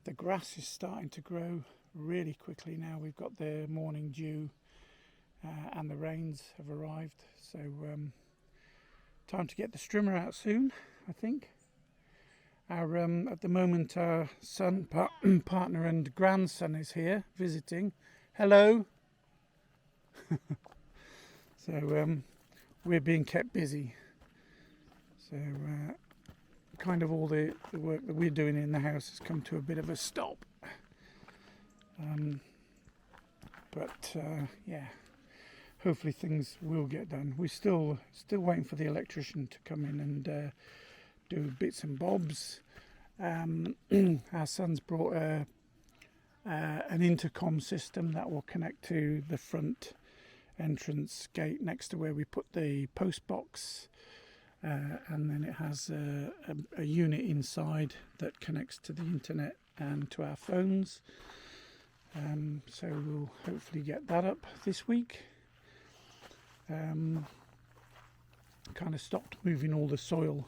The grass is starting to grow really quickly now. We've got the morning dew and the rains have arrived, so time to get the strimmer out soon, I think. Our at the moment our son, partner and grandson is here visiting. Hello. So we're being kept busy, so kind of all the work that we're doing in the house has come to a bit of a stop, but yeah, hopefully things will get done. We're still waiting for the electrician to come in and do bits and bobs. Our son's brought an intercom system that will connect to the front entrance gate next to where we put the post box, and then it has a unit inside that connects to the internet and to our phones. So we'll hopefully get that up this week. Kind of stopped moving all the soil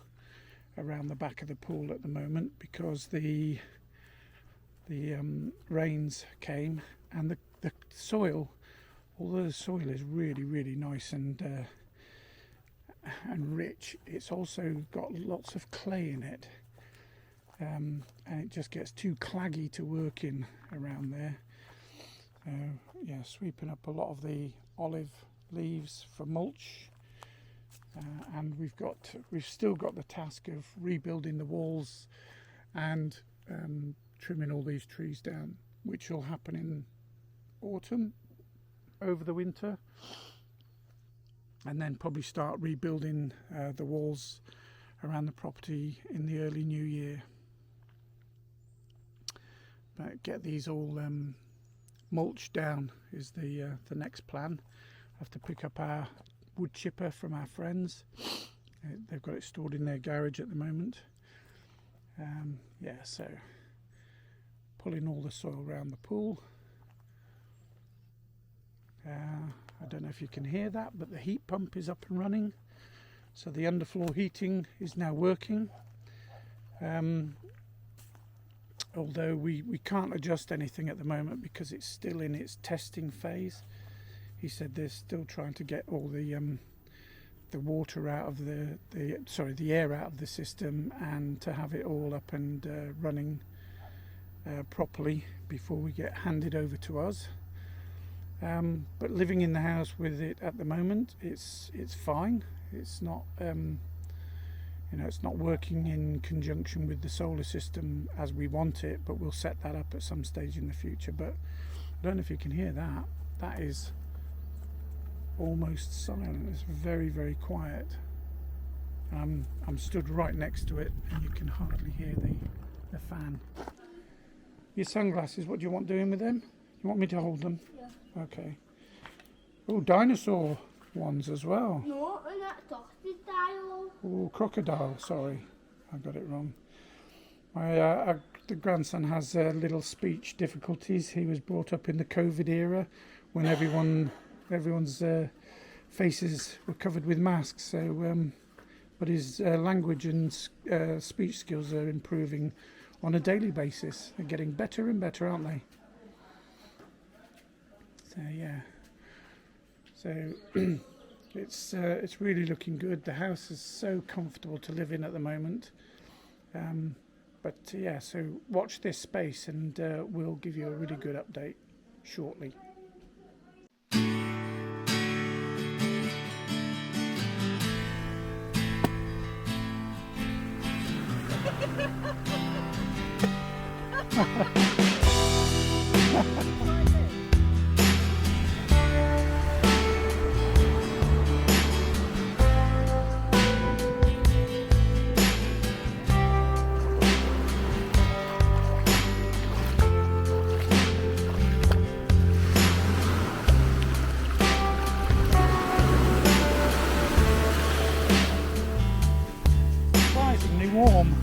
around the back of the pool at the moment because the rains came, and the soil, although the soil is really nice and rich, it's also got lots of clay in it, and it just gets too claggy to work in around there. Yeah, sweeping up a lot of the olive leaves for mulch, and we've still got the task of rebuilding the walls and trimming all these trees down, which will happen in autumn, over the winter, and then probably start rebuilding the walls around the property in the early new year. But get these all mulched down is the next plan. I have to pick up our wood chipper from our friends. They've got it stored in their garage at the moment. Yeah, so pulling all the soil around the pool. I don't know if you can hear that, but the heat pump is up and running, so the underfloor heating is now working. Although we can't adjust anything at the moment because it's still in its testing phase. He said they're still trying to get all the water out of the air out of the system, and to have it all up and running properly before we get handed over to us. But living in the house with it at the moment, it's fine. It's not it's not working in conjunction with the solar system as we want it, but we'll set that up at some stage in the future. But I don't know if you can hear that. That is almost silent. It's very quiet. I'm stood right next to it, and you can hardly hear the fan. Your sunglasses, what do you want doing with them? You want me to hold them? Yeah. Okay. Oh, dinosaur ones as well. No, not crocodile. Oh, crocodile, sorry. I got it wrong. The grandson has little speech difficulties. He was brought up in the COVID era when everyone's faces were covered with masks. So, but his language and speech skills are improving on a daily basis. They're getting better and better, aren't they? So yeah. So it's really looking good. The house is so comfortable to live in at the moment. But yeah, so watch this space, and we'll give you a really good update shortly. Surprisingly warm.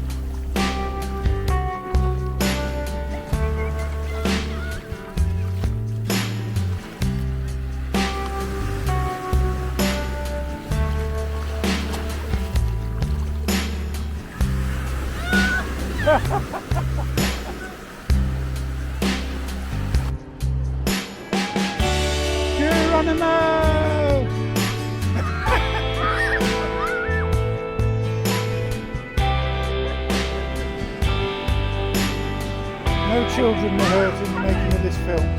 children were hurt in the making of this film.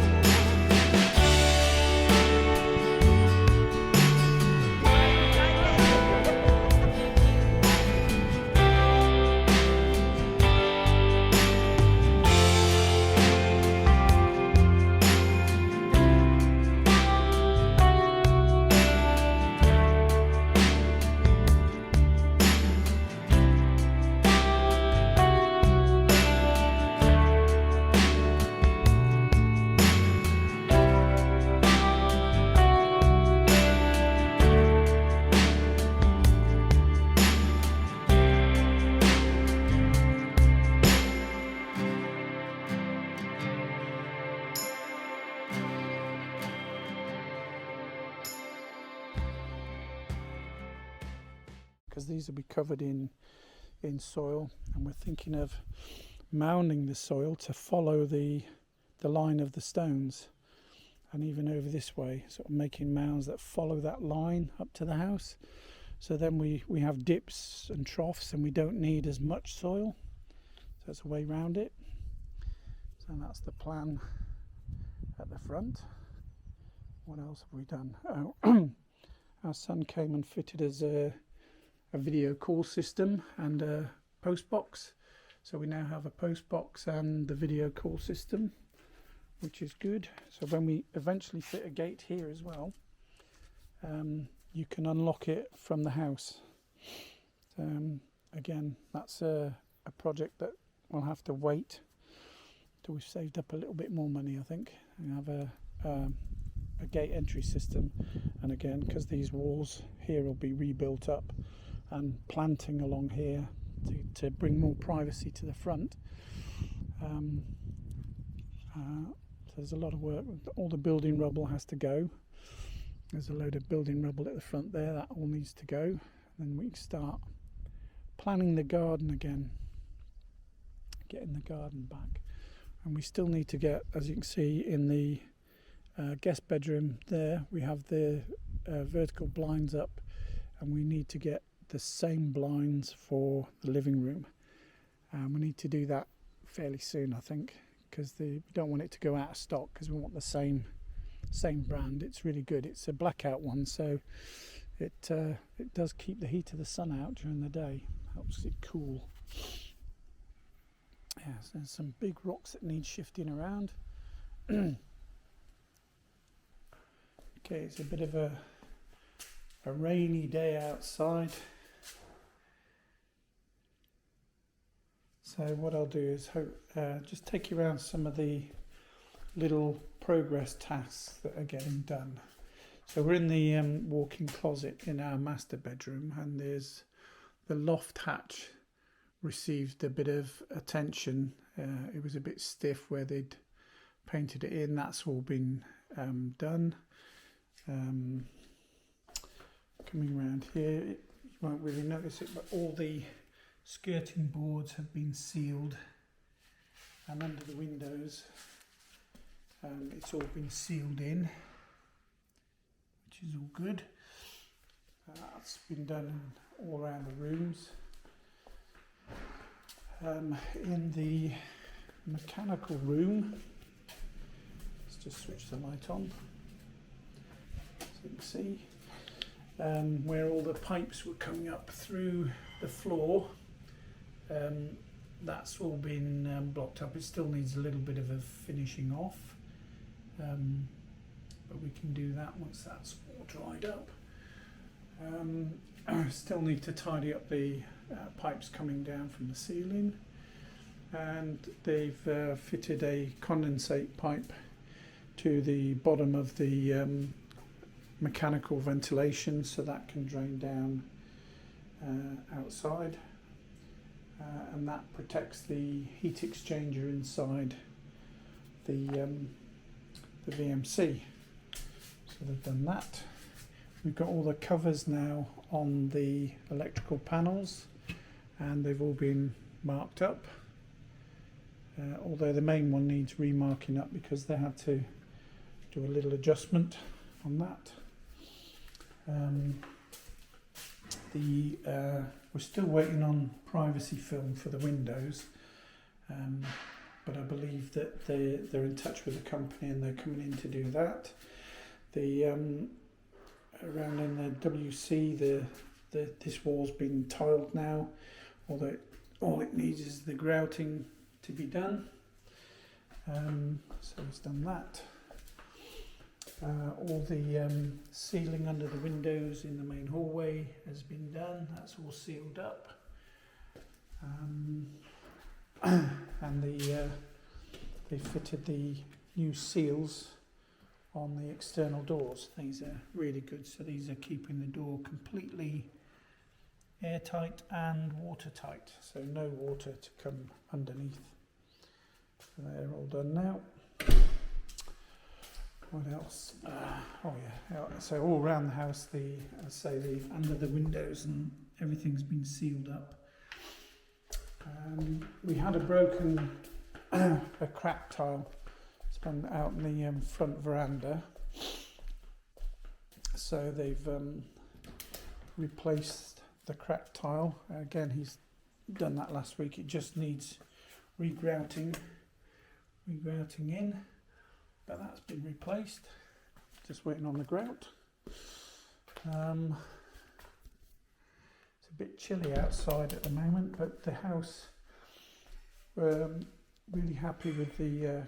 Because these will be covered in soil, and we're thinking of mounding the soil to follow the line of the stones, and even over this way, sort of making mounds that follow that line up to the house. So then we have dips and troughs, and we don't need as much soil. So that's a way around it. So that's the plan at the front. What else have we done? Oh, our son came and fitted us a video call system and a post box, so we now have a post box and the video call system, which is good. So when we eventually fit a gate here as well, you can unlock it from the house. Again, that's a project that we'll have to wait till we've saved up a little bit more money, I think, and have a gate entry system. And again, because these walls here will be rebuilt up, and planting along here to bring more privacy to the front. So there's a lot of work. All the building rubble has to go. There's a load of building rubble at the front there. That all needs to go. Then we can start planning the garden again, getting the garden back. And we still need to get, as you can see in the guest bedroom there, we have the vertical blinds up, and we need to get the same blinds for the living room. We need to do that fairly soon, I think, because we don't want it to go out of stock, because we want the same brand. It's really good. It's a blackout one, so it does keep the heat of the sun out during the day, helps it cool. Yeah, so there's some big rocks that need shifting around. Okay, it's a bit of a rainy day outside. So what I'll do is just take you around some of the little progress tasks that are getting done. So we're in the walk-in closet in our master bedroom, and there's the loft hatch received a bit of attention. It was a bit stiff where they'd painted it in. That's all been done. Coming around here, you won't really notice it, but all the skirting boards have been sealed, and under the windows it's all been sealed in, which is all good. That's been done all around the rooms. In the mechanical room, let's just switch the light on so you can see where all the pipes were coming up through the floor. That's all been blocked up. It still needs a little bit of a finishing off, but we can do that once that's all dried up. Still need to tidy up the pipes coming down from the ceiling, and they've fitted a condensate pipe to the bottom of the mechanical ventilation, so that can drain down outside. And that protects the heat exchanger inside the VMC. So they've done that. We've got all the covers now on the electrical panels, and they've all been marked up. Although the main one needs remarking up because they had to do a little adjustment on that. We're still waiting on privacy film for the windows. but I believe that they're in touch with the company and they're coming in to do that. The around in the WC, this wall's been tiled now, although all it needs is the grouting to be done. So he's done that. All the ceiling under the windows in the main hallway has been done. That's all sealed up. And they fitted the new seals on the external doors. These are really good. So these are keeping the door completely airtight and watertight. So no water to come underneath. So they're all done now. What else? Oh yeah. So all around the house, under the windows and everything's been sealed up. We had a broken, a cracked tile spun out in the front veranda. So they've replaced the cracked tile. Again, he's done that last week. It just needs regrouting in, but that's been replaced. Just waiting on the grout. It's a bit chilly outside at the moment, but the house, we're really happy with the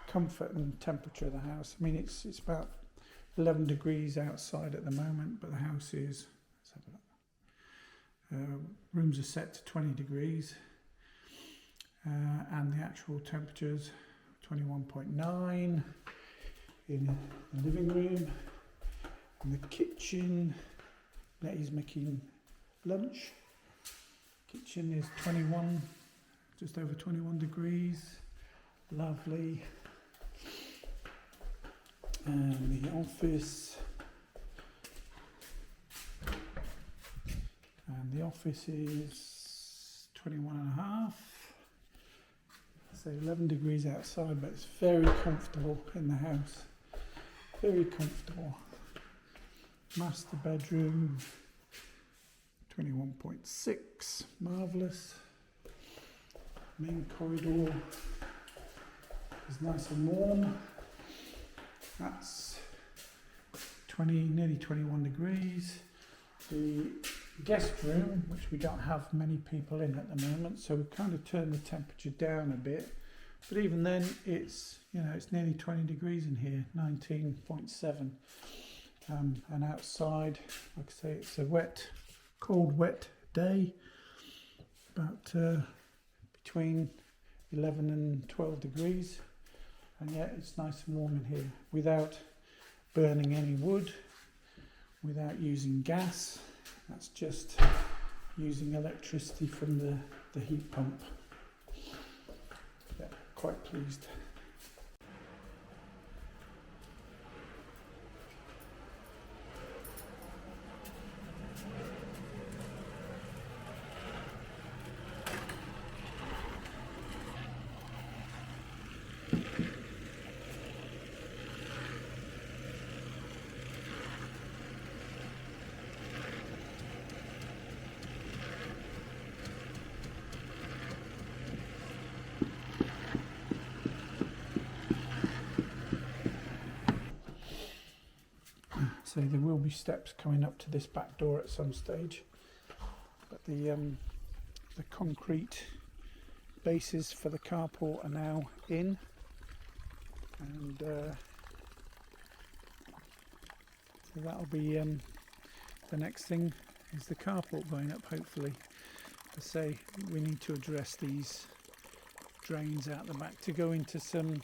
comfort and temperature of the house. I mean, it's about 11 degrees outside at the moment, but the house is, let's have a look. Rooms are set to 20 degrees, and the actual temperature's 21.9 in the living room. In the kitchen, Nettie's making lunch. Kitchen is 21, just over 21 degrees. Lovely. And the office. And the office is 21.5. So 11 degrees outside, but it's very comfortable in the house. Very comfortable. Master bedroom, 21.6, marvellous. Main corridor is nice and warm. That's nearly 21 degrees. The guest room, which we don't have many people in at the moment, so we kind of turned the temperature down a bit. But even then, it's nearly 20 degrees in here, 19.7. And outside, like I say, it's a cold, wet day, about between 11 and 12 degrees. And yet it's nice and warm in here without burning any wood, without using gas. That's just using electricity from the heat pump. Yeah, quite pleased. So there will be steps coming up to this back door at some stage, but the concrete bases for the carport are now in, and so that'll be the next thing is the carport going up. Hopefully, I say we need to address these drains out the back to go into some,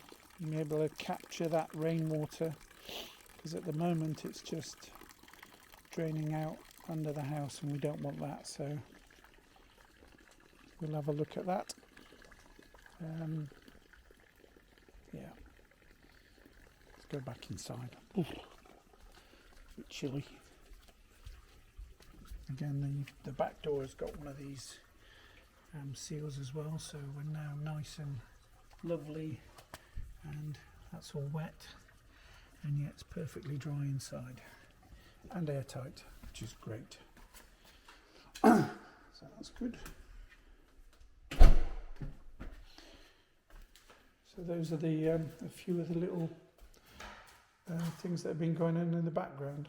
be able to capture that rainwater. Because at the moment it's just draining out under the house and we don't want that, so we'll have a look at that. Yeah, let's go back inside. Ooh, a bit chilly. Again, the back door has got one of these seals as well, so we're now nice and lovely, and that's all wet. And yet it's perfectly dry inside and airtight, which is great. So that's good. So those are the a few of the little things that have been going on in the background.